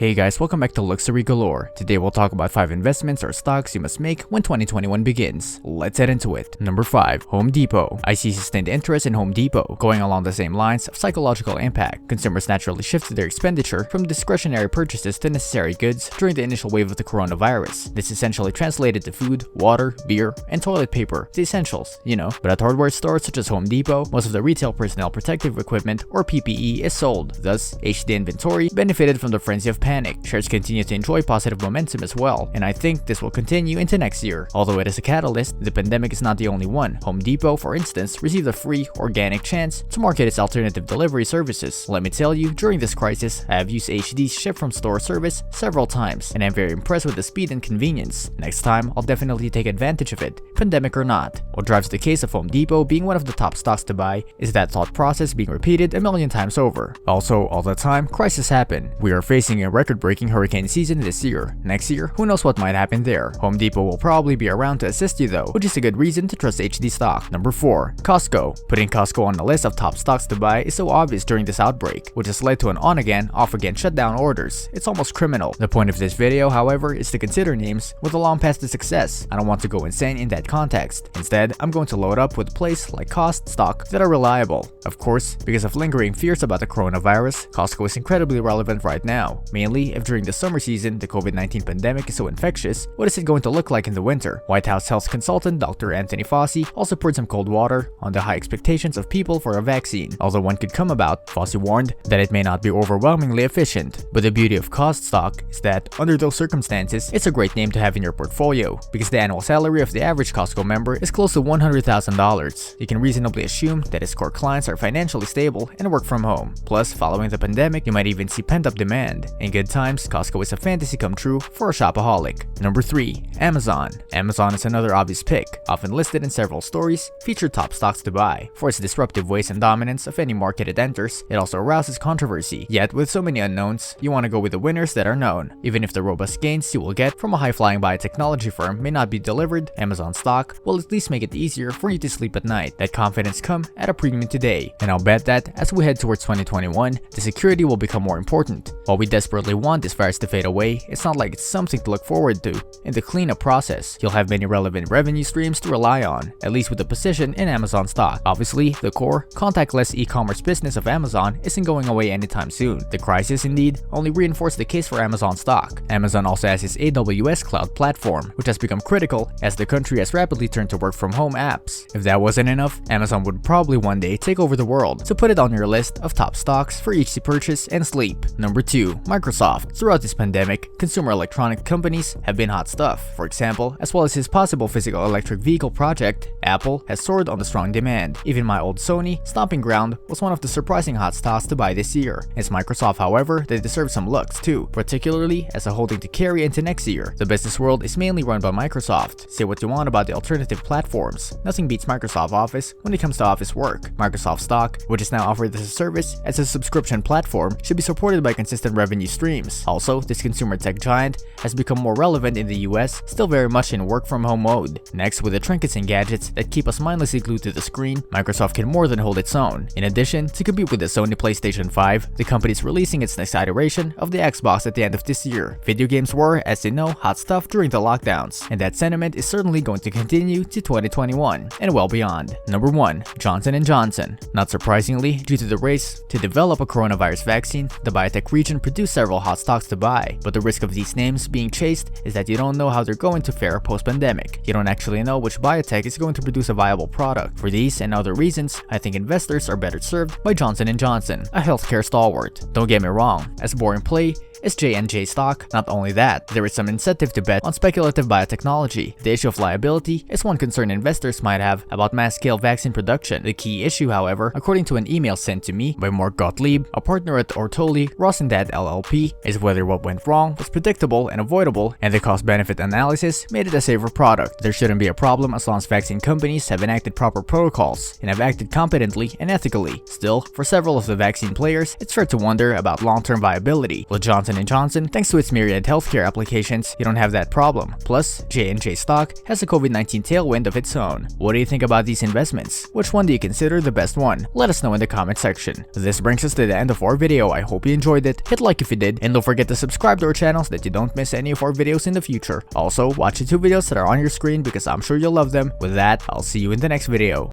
Hey guys, welcome back to Luxury Galore. Today we'll talk about 5 investments or stocks you must make when 2021 begins. Let's head into it. Number 5. Home Depot. I see sustained interest in Home Depot, going along the same lines of psychological impact. Consumers naturally shifted their expenditure from discretionary purchases to necessary goods during the initial wave of the coronavirus. This essentially translated to food, water, beer, and toilet paper, the essentials, But at hardware stores such as Home Depot, most of the retail personnel protective equipment, or PPE, is sold. Thus, HD inventory benefited from the frenzy of panic. Shares continue to enjoy positive momentum as well, and I think this will continue into next year. Although it is a catalyst, the pandemic is not the only one. Home Depot, for instance, received a free, organic chance to market its alternative delivery services. Let me tell you, during this crisis, I have used HD's ship from store service several times, and I'm very impressed with the speed and convenience. Next time, I'll definitely take advantage of it, pandemic or not. What drives the case of Home Depot being one of the top stocks to buy is that thought process being repeated a million times over. Also, all the time, crises happen. We are facing a record-breaking hurricane season this year. Next year, who knows what might happen there. Home Depot will probably be around to assist you though, which is a good reason to trust HD stock. Number 4. Costco. Putting Costco on the list of top stocks to buy is so obvious during this outbreak, which has led to an on-again, off-again shutdown orders. It's almost criminal. The point of this video, however, is to consider names with a long path to success. I don't want to go insane in that context. Instead, I'm going to load up with plays like cost stock that are reliable. Of course, because of lingering fears about the coronavirus, Costco is incredibly relevant right now, mainly if during the summer season the COVID-19 pandemic is so infectious. What is it going to look like in the winter? White House health consultant Dr. Anthony Fauci also poured some cold water on the high expectations of people for a vaccine. Although one could come about, Fauci warned that it may not be overwhelmingly efficient. But the beauty of cost stock is that, under those circumstances, it's a great name to have in your portfolio, because the annual salary of the average Costco member is close to $100,000. You can reasonably assume that its core clients are financially stable and work from home. Plus, following the pandemic, you might even see pent-up demand. In good times, Costco is a fantasy come true for a shopaholic. Number 3. Amazon. Amazon is another obvious pick, often listed in several stories, featured top stocks to buy. For its disruptive ways and dominance of any market it enters, it also arouses controversy. Yet, with so many unknowns, you want to go with the winners that are known. Even if the robust gains you will get from a high-flying biotechnology firm may not be delivered, Amazon stock will at least make it easier for you to sleep at night. That confidence come at a premium today, and I'll bet that as we head towards 2021, the security will become more important. While we desperately want this virus to fade away, it's not like it's something to look forward to. In the cleanup process, you'll have many relevant revenue streams to rely on, at least with a position in Amazon stock. Obviously, the core, contactless e-commerce business of Amazon isn't going away anytime soon. The crisis, indeed, only reinforced the case for Amazon stock. Amazon also has its AWS cloud platform, which has become critical as the country has rapidly turned to work-from-home apps. If that wasn't enough, Amazon would probably one day take over the world, so put it on your list of top stocks for each to purchase and sleep. Number 2. Microsoft. Throughout this pandemic, consumer electronic companies have been hot stuff. For example, as well as his possible physical electric vehicle project, Apple has soared on the strong demand. Even my old Sony stomping ground was one of the surprising hot stocks to buy this year. It's Microsoft, however, that deserves some looks too, particularly as a holding to carry into next year. The business world is mainly run by Microsoft. Say what you want about the alternative platforms, nothing beats Microsoft Office when it comes to office work. Microsoft stock, which is now offered as a service as a subscription platform, should be supported by consistent revenue streams. Also, this consumer tech giant has become more relevant in the US, still very much in work-from-home mode. Next, with the trinkets and gadgets that keep us mindlessly glued to the screen, Microsoft can more than hold its own. In addition, to compete with the Sony PlayStation 5, the company is releasing its next iteration of the Xbox at the end of this year. Video games were, as you know, hot stuff during the lockdowns, and that sentiment is certainly going to continue to 2021 and well beyond. Number 1. Johnson & Johnson. Not surprisingly, due to the race to develop a coronavirus vaccine, the biotech region produced several hot stocks to buy, but the risk of these names being chased is that you don't know how they're going to fare post-pandemic. You don't actually know which biotech is going to produce a viable product. For these and other reasons, I think investors are better served by Johnson & Johnson, a healthcare stalwart. Don't get me wrong, as a boring play is J&J stock. Not only that, there is some incentive to bet on speculative biotechnology. The issue of liability is one concern investors might have about mass-scale vaccine production. The key issue, however, according to an email sent to me by Mark Gottlieb, a partner at Ortoli Rosendat LLP, is whether what went wrong was predictable and avoidable, and the cost-benefit analysis made it a safer product. There shouldn't be a problem as long as vaccine companies have enacted proper protocols and have acted competently and ethically. Still, for several of the vaccine players, it's fair to wonder about long-term viability. Will Johnson Johnson & Johnson, thanks to its myriad healthcare applications, you don't have that problem. Plus, J&J stock has a COVID-19 tailwind of its own. What do you think about these investments? Which one do you consider the best one? Let us know in the comment section. This brings us to the end of our video. I hope you enjoyed it. Hit like if you did, and don't forget to subscribe to our channel so that you don't miss any of our videos in the future. Also, watch the 2 videos that are on your screen because I'm sure you'll love them. With that, I'll see you in the next video.